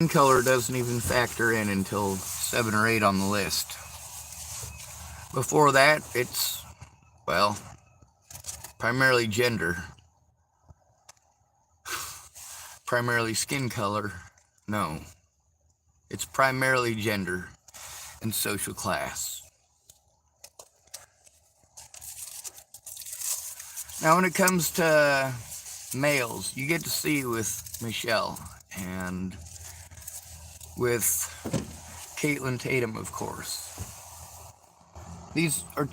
color doesn't even factor in until 7 or 8 on the list. Before that, it's, well, primarily gender. Primarily skin color. No. It's primarily gender and social class. Now, when it comes to males, you get to see with Michelle and with Caitlin Tatum, of course. These are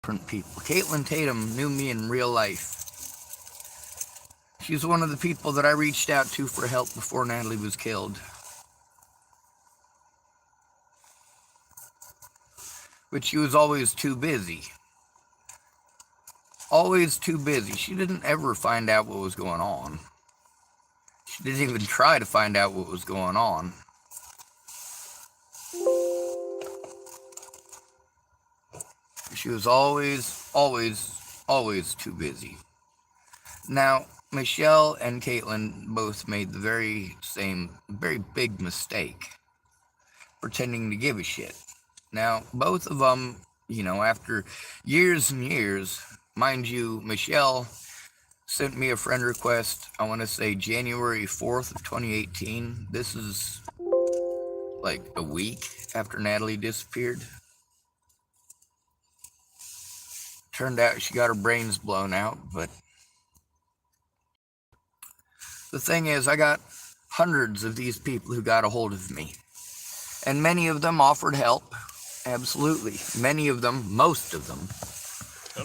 different people. Caitlin Tatum knew me in real life. She's one of the people that I reached out to for help before Natalie was killed. But she was always too busy. Always too busy. She didn't ever find out what was going on. She didn't even try to find out what was going on. She was always too busy. Now, Michelle and Caitlin both made the very big mistake, pretending to give a shit. Now, both of them, after years and years, mind you, Michelle sent me a friend request, I want to say January 4th of 2018. This is like a week after Natalie disappeared. Turned out she got her brains blown out, but the thing is, I got hundreds of these people who got a hold of me. And many of them offered help. Absolutely. Many of them, most of them,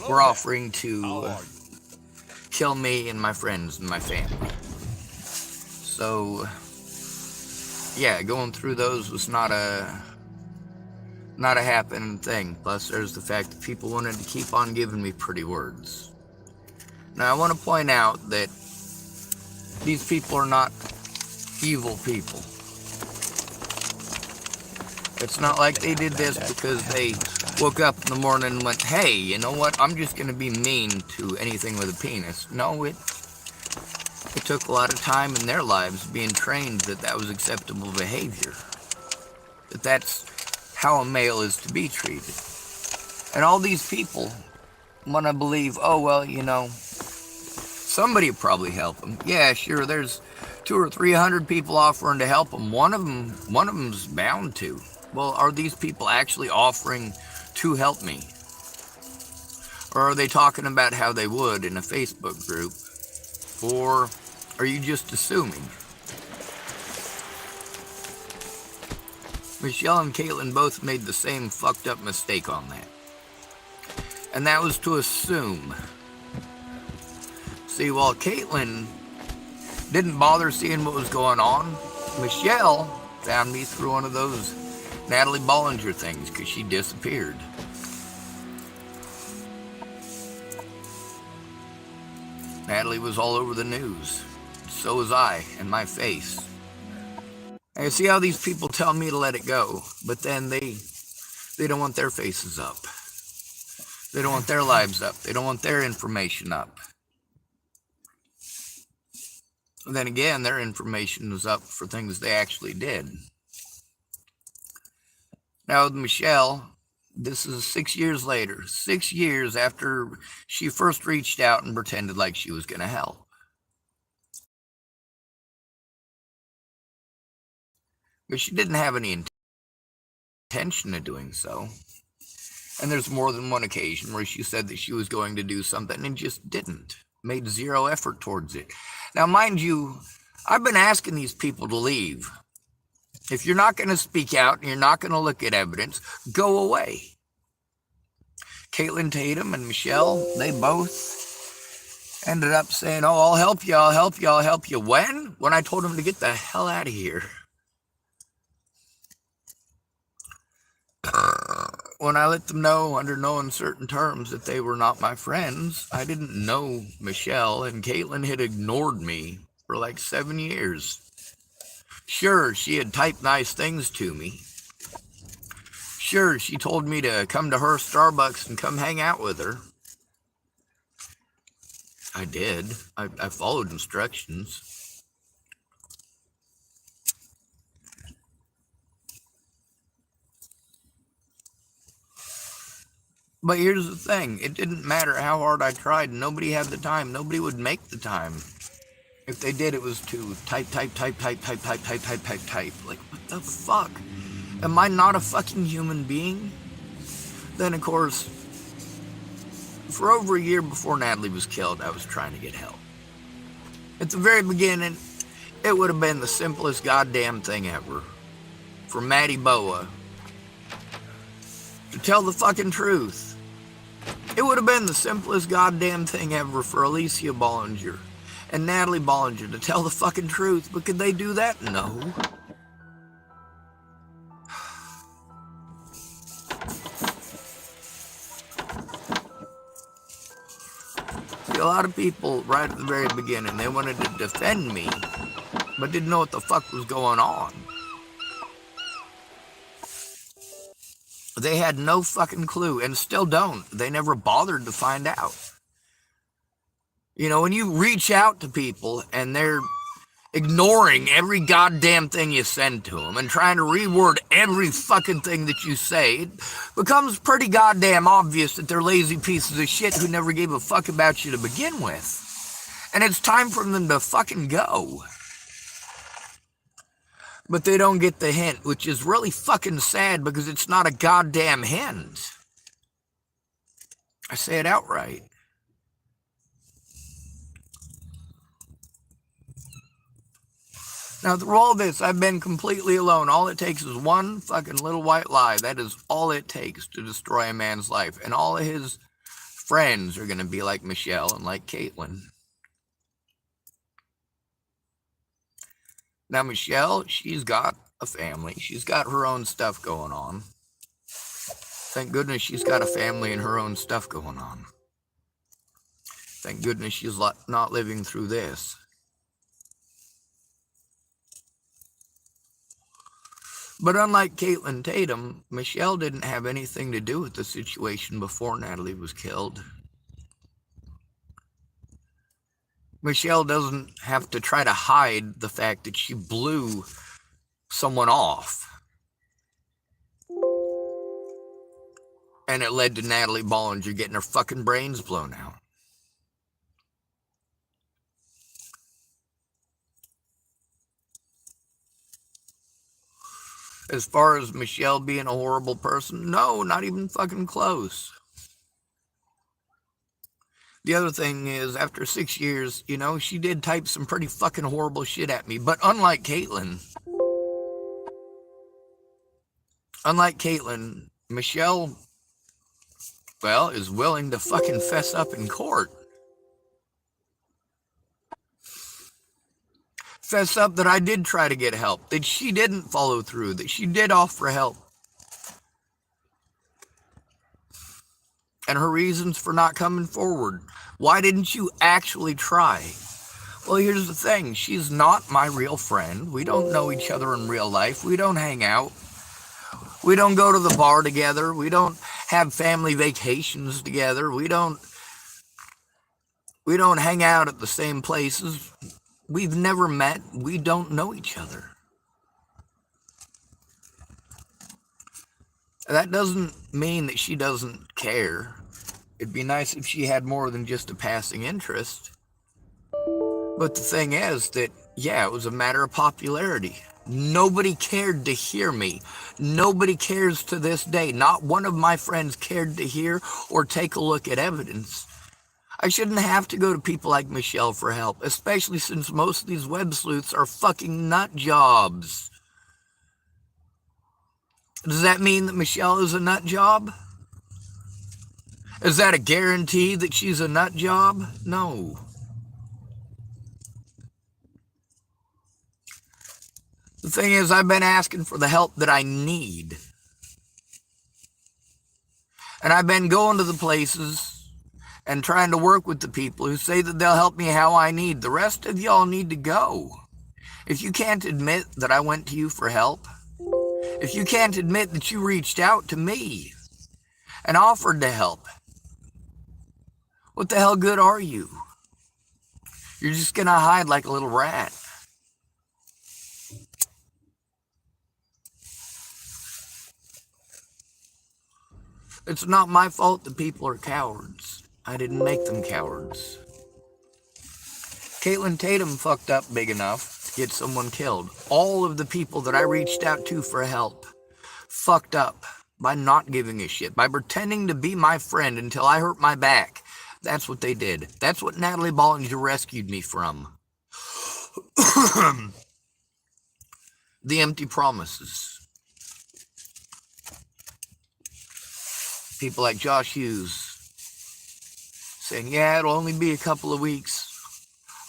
were offering to kill me and my friends and my family. So, yeah, going through those was not a happening thing. Plus, there's the fact that people wanted to keep on giving me pretty words. Now, I want to point out that these people are not evil people. It's not like they did this because they woke up in the morning and went, hey, you know what, I'm just going to be mean to anything with a penis. No, it took a lot of time in their lives being trained that was acceptable behavior. That's how a male is to be treated. And all these people want to believe, oh, well, somebody probably help them. Yeah, sure, there's 200 or 300 people offering to help them. One of them's bound to. Well, are these people actually offering to help me? Or are they talking about how they would in a Facebook group? Or are you just assuming? Michelle and Caitlin both made the same fucked up mistake on that. And that was to assume. See, while Caitlin didn't bother seeing what was going on, Michelle found me through one of those Natalie Bollinger things because she disappeared. Natalie was all over the news. So was I, and my face. And you see how these people tell me to let it go, but then they don't want their faces up. They don't want their lives up. They don't want their information up. And then again, their information was up for things they actually did. Now with Michelle, this is 6 years later, 6 years after she first reached out and pretended like she was going to help. But she didn't have any intention of doing so. And there's more than one occasion where she said that she was going to do something and just didn't. Made zero effort towards it. Now, mind you, I've been asking these people to leave. If you're not going to speak out and you're not going to look at evidence, go away. Caitlin Tatum and Michelle, they both ended up saying, oh, I'll help you, I'll help you, I'll help you. When? When I told them to get the hell out of here. When I let them know under no uncertain terms that they were not my friends, I didn't know Michelle, and Caitlin had ignored me for like 7 years. Sure, she had typed nice things to me. Sure, she told me to come to her Starbucks and come hang out with her. I did. I followed instructions. But here's the thing, it didn't matter how hard I tried, nobody had the time, nobody would make the time. If they did, it was to type, type, type, type, type, type, type, type, type, type. Like, what the fuck? Am I not a fucking human being? Then, of course, for over a year before Natalie was killed, I was trying to get help. At the very beginning, it would have been the simplest goddamn thing ever for Maddie Boa to tell the fucking truth. It would have been the simplest goddamn thing ever for Alicia Bollinger and Natalie Bollinger to tell the fucking truth, but could they do that? No. See, a lot of people right at the very beginning, they wanted to defend me, but didn't know what the fuck was going on. They had no fucking clue, and still don't. They never bothered to find out. You know, when you reach out to people and they're ignoring every goddamn thing you send to them and trying to reword every fucking thing that you say, it becomes pretty goddamn obvious that they're lazy pieces of shit who never gave a fuck about you to begin with. And it's time for them to fucking go. But they don't get the hint, which is really fucking sad because it's not a goddamn hint. I say it outright. Now, through all this, I've been completely alone. All it takes is one fucking little white lie. That is all it takes to destroy a man's life. And all of his friends are going to be like Michelle and like Caitlin. Now, Michelle, she's got a family. She's got her own stuff going on. Thank goodness she's got a family and her own stuff going on. Thank goodness she's not living through this. But unlike Caitlin Tatum, Michelle didn't have anything to do with the situation before Natalie was killed. Michelle doesn't have to try to hide the fact that she blew someone off. And it led to Natalie Bollinger getting her fucking brains blown out. As far as Michelle being a horrible person, no, not even fucking close. The other thing is, after 6 years, you know, she did type some pretty fucking horrible shit at me. But unlike Caitlin, Michelle, well, is willing to fucking fess up in court. Fess up that I did try to get help, that she didn't follow through, that she did offer help. And her reasons for not coming forward. Why didn't you actually try? Well, here's the thing. She's not my real friend. We don't know each other in real life. We don't hang out. We don't go to the bar together. We don't have family vacations together. We don't hang out at the same places. We've never met. We don't know each other. That doesn't mean that she doesn't care. It'd be nice if she had more than just a passing interest. But the thing is that, yeah, it was a matter of popularity. Nobody cared to hear me. Nobody cares to this day. Not one of my friends cared to hear or take a look at evidence. I shouldn't have to go to people like Michelle for help, especially since most of these web sleuths are fucking nut jobs. Does that mean that Michelle is a nut job? Is that a guarantee that she's a nut job? No. The thing is, I've been asking for the help that I need. And I've been going to the places and trying to work with the people who say that they'll help me how I need. The rest of y'all need to go. If you can't admit that I went to you for help, if you can't admit that you reached out to me and offered to help, what the hell good are you? You're just going to hide like a little rat. It's not my fault that people are cowards. I didn't make them cowards. Caitlin Tatum fucked up big enough to get someone killed. All of the people that I reached out to for help fucked up by not giving a shit, by pretending to be my friend until I hurt my back. That's what they did. That's what Natalie Bollinger rescued me from. The empty promises. People like Josh Hughes saying, yeah, it'll only be a couple of weeks.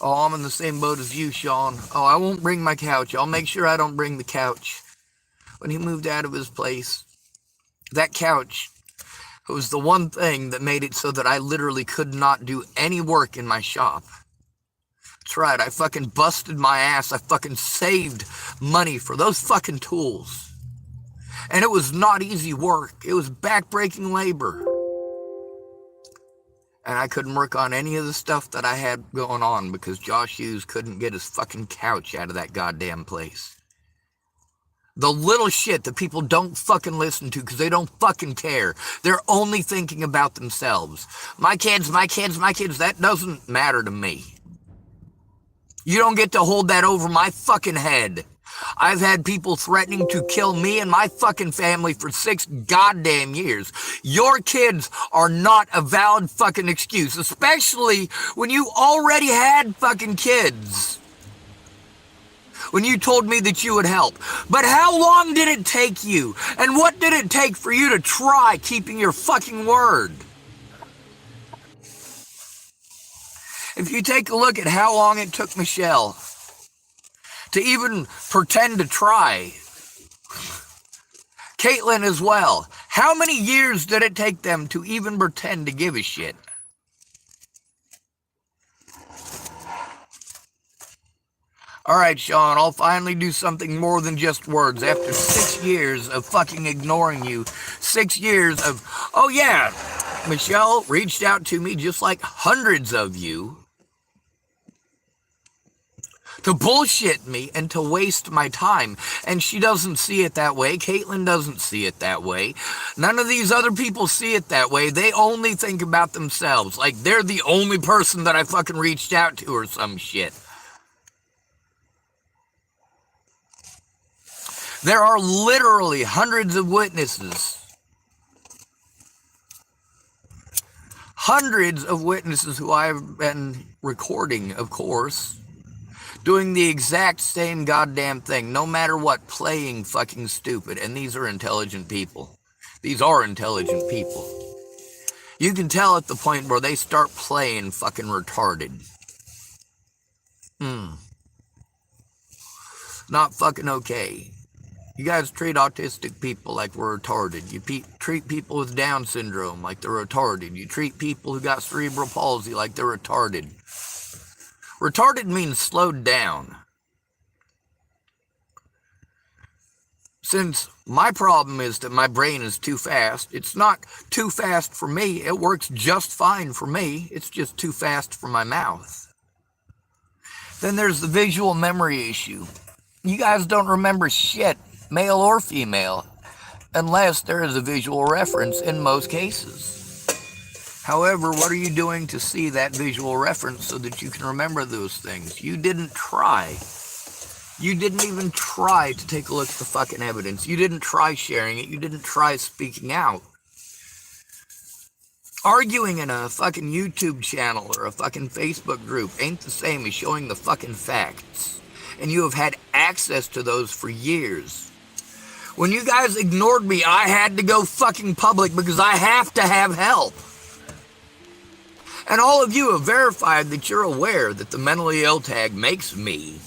Oh, I'm in the same boat as you, Sean. Oh, I won't bring my couch. I'll make sure I don't bring the couch. When he moved out of his place, that couch was the one thing that made it so that I literally could not do any work in my shop. That's right, I fucking busted my ass. I fucking saved money for those fucking tools. And it was not easy work. It was backbreaking labor. And I couldn't work on any of the stuff that I had going on because Josh Hughes couldn't get his fucking couch out of that goddamn place. The little shit that people don't fucking listen to because they don't fucking care. They're only thinking about themselves. My kids, my kids, my kids, that doesn't matter to me. You don't get to hold that over my fucking head. I've had people threatening to kill me and my fucking family for 6 goddamn years. Your kids are not a valid fucking excuse, especially when you already had fucking kids. When you told me that you would help. But how long did it take you? And what did it take for you to try keeping your fucking word? If you take a look at how long it took Michelle to even pretend to try, Caitlin as well, how many years did it take them to even pretend to give a shit? Alright, Sean, I'll finally do something more than just words. After 6 years of fucking ignoring you, 6 years of, oh yeah, Michelle reached out to me just like hundreds of you to bullshit me and to waste my time. And she doesn't see it that way. Caitlin doesn't see it that way. None of these other people see it that way. They only think about themselves. Like they're the only person that I fucking reached out to or some shit. There are literally hundreds of witnesses. Hundreds of witnesses who I've been recording, of course, doing the exact same goddamn thing, no matter what, playing fucking stupid. And these are intelligent people. These are intelligent people. You can tell at the point where they start playing fucking retarded. Not fucking okay. You guys treat autistic people like we're retarded. You treat people with Down syndrome like they're retarded. You treat people who got cerebral palsy like they're retarded. Retarded means slowed down. Since my problem is that my brain is too fast, it's not too fast for me. It works just fine for me. It's just too fast for my mouth. Then there's the visual memory issue. You guys don't remember shit, male or female, unless there is a visual reference in most cases. However, what are you doing to see that visual reference so that you can remember those things? You didn't try. You didn't even try to take a look at the fucking evidence. You didn't try sharing it. You didn't try speaking out. Arguing in a fucking YouTube channel or a fucking Facebook group ain't the same as showing the fucking facts. And you have had access to those for years. When you guys ignored me, I had to go fucking public because I have to have help. And all of you have verified that you're aware that the mentally ill tag makes me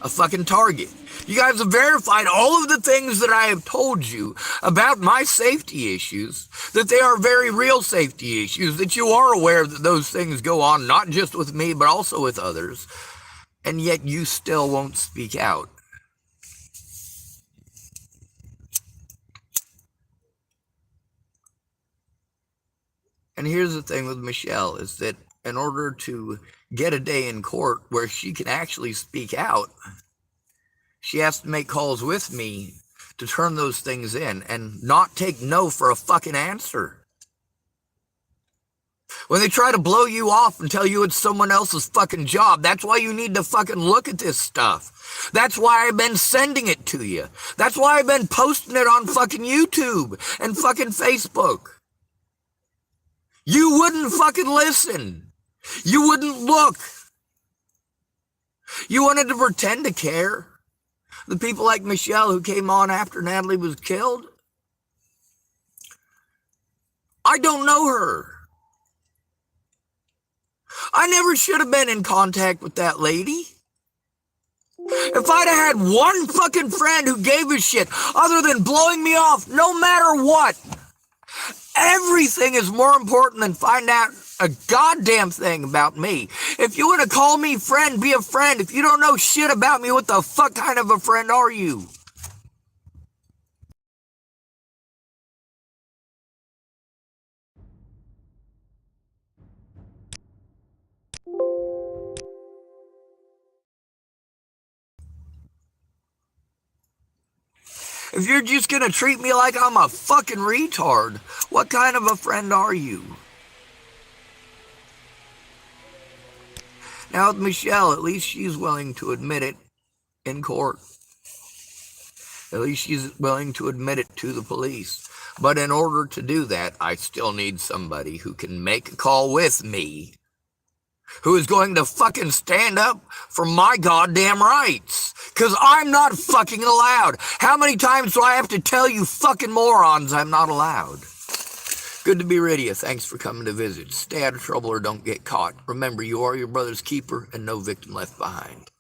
a fucking target. You guys have verified all of the things that I have told you about my safety issues, that they are very real safety issues, that you are aware that those things go on, not just with me, but also with others. And yet you still won't speak out. And here's the thing with Michelle, is that in order to get a day in court where she can actually speak out, she has to make calls with me to turn those things in and not take no for a fucking answer. When they try to blow you off and tell you it's someone else's fucking job, that's why you need to fucking look at this stuff. That's why I've been sending it to you. That's why I've been posting it on fucking YouTube and fucking Facebook. You wouldn't fucking listen. You wouldn't look. You wanted to pretend to care. The people like Michelle who came on after Natalie was killed, I don't know her. I never should have been in contact with that lady. If I'd have had one fucking friend who gave a shit other than blowing me off, no matter what, everything is more important than find out a goddamn thing about me. If you want to call me friend, be a friend. If you don't know shit about me, what the fuck kind of a friend are you? If you're just gonna treat me like I'm a fucking retard, what kind of a friend are you? Now with Michelle, at least she's willing to admit it in court. At least she's willing to admit it to the police. But in order to do that, I still need somebody who can make a call with me, who is going to fucking stand up for my goddamn rights. Because I'm not fucking allowed. How many times do I have to tell you fucking morons I'm not allowed? Good to be rid of you. Thanks for coming to visit. Stay out of trouble or don't get caught. Remember, you are your brother's keeper and no victim left behind.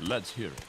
Let's hear it.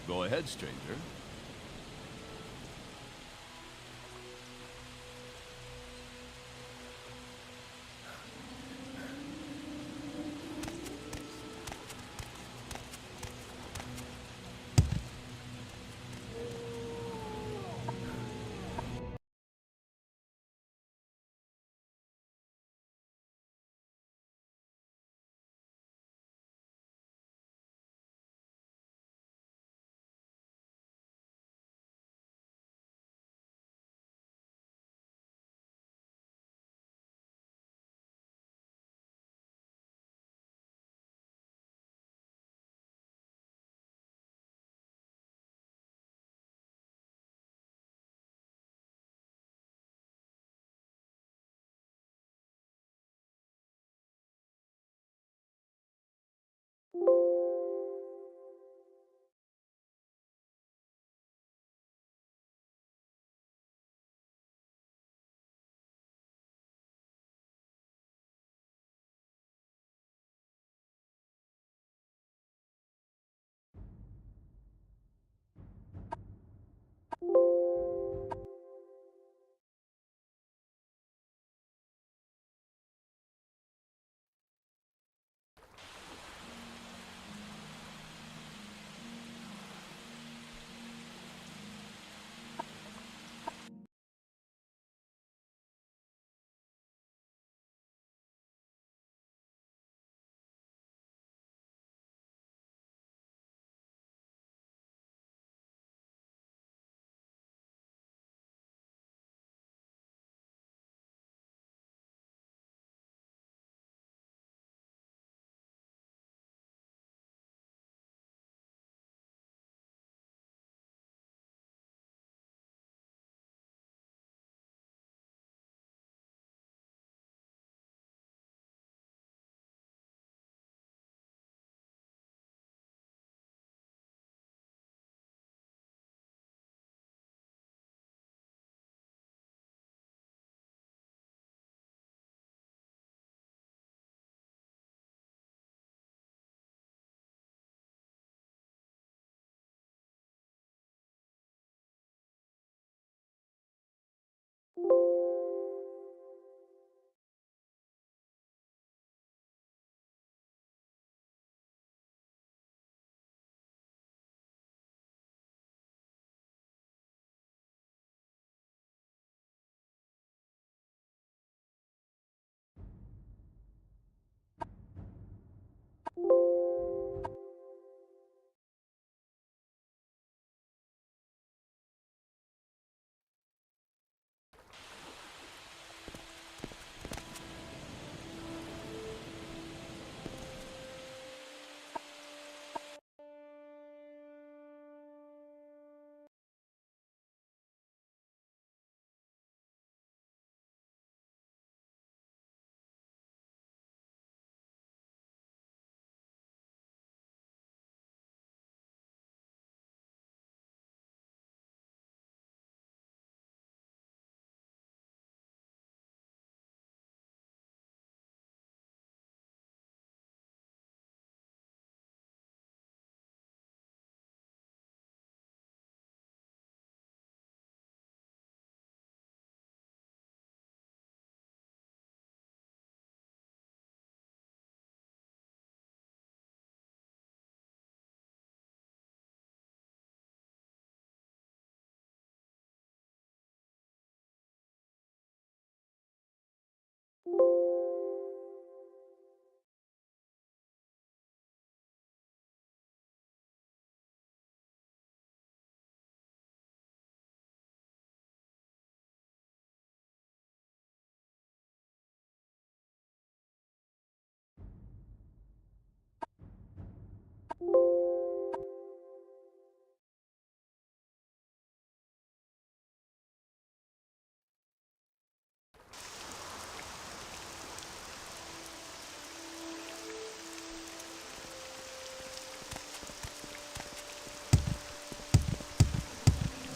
Go ahead, stranger.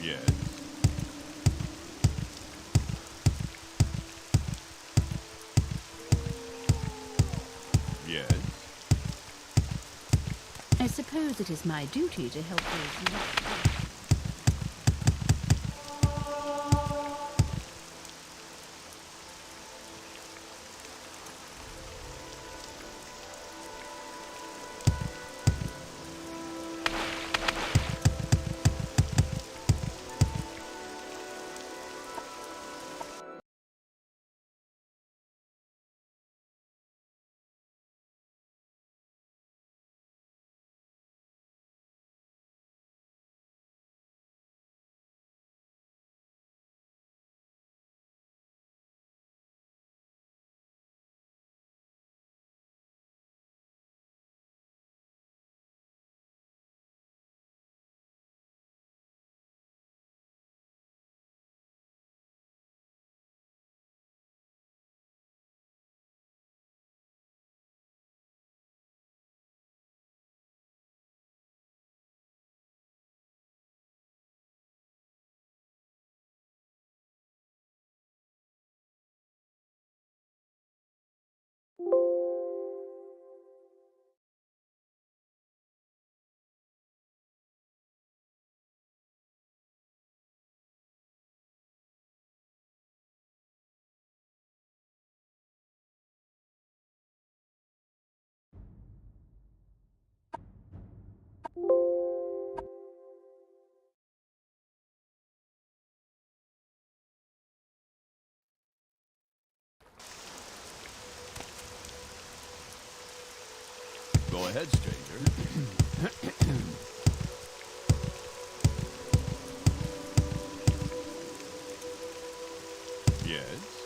Yes. Yes. I suppose it is my duty to help those who... Go ahead, stranger. Yes.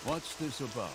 What's this about?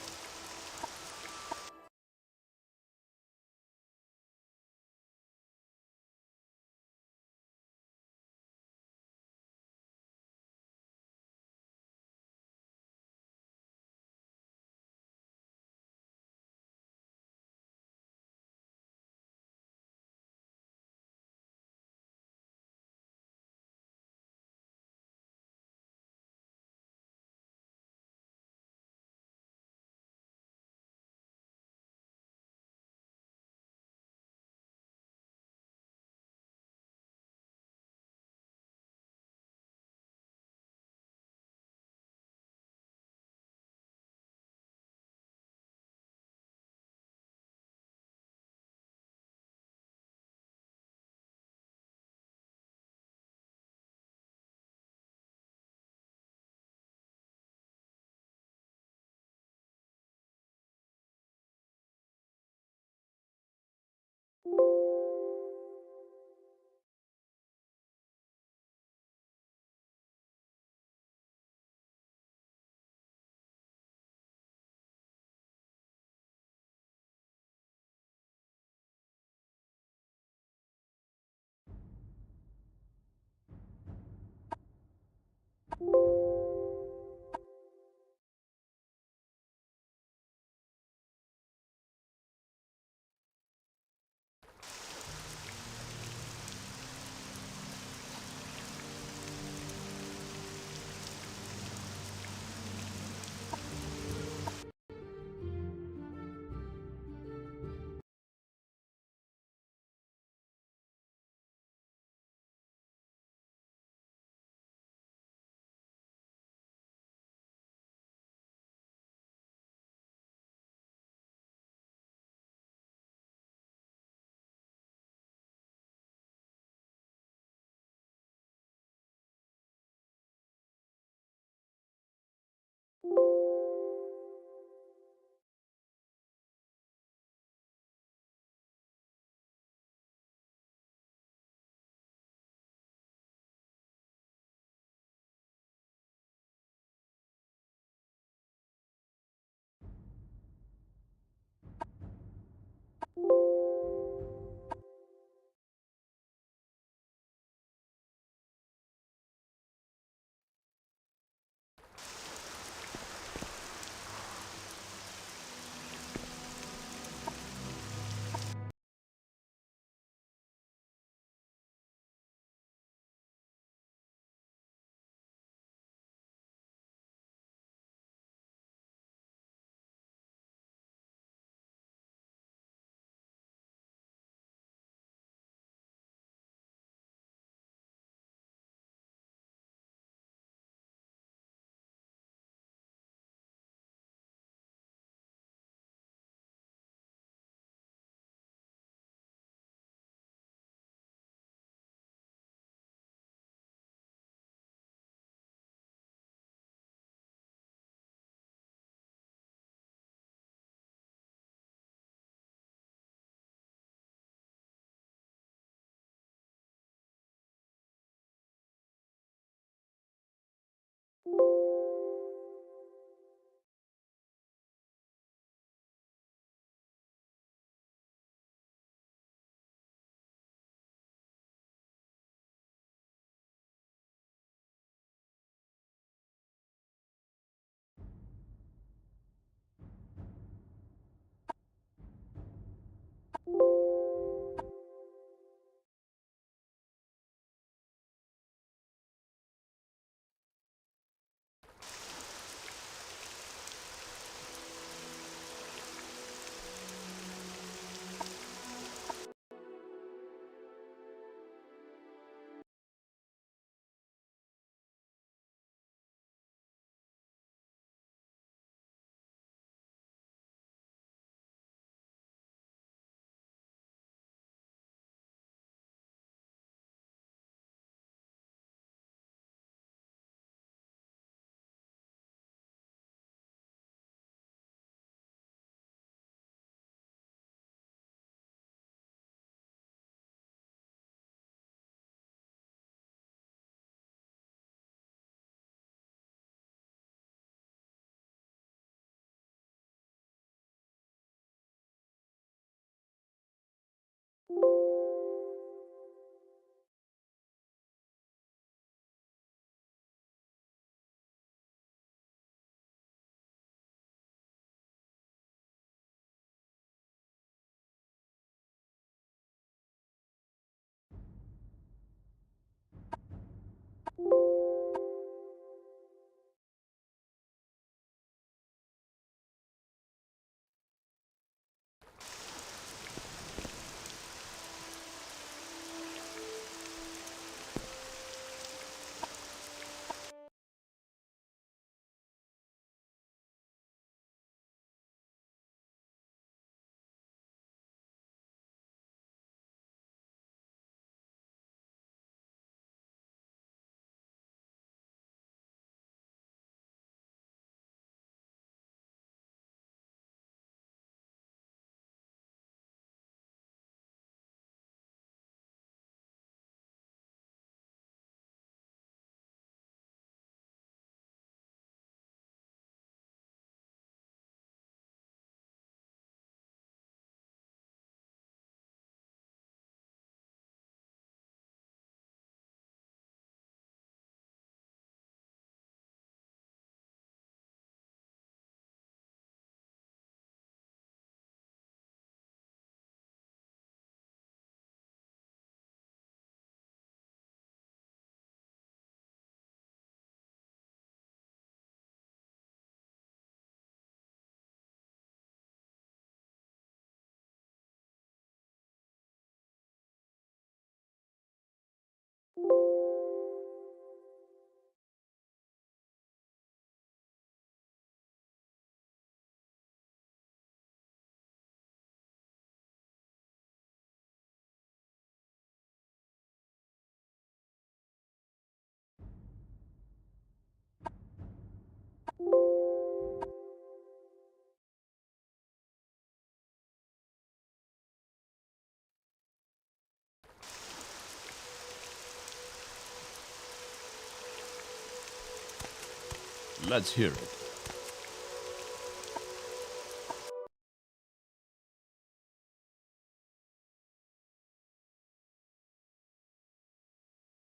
Let's hear it.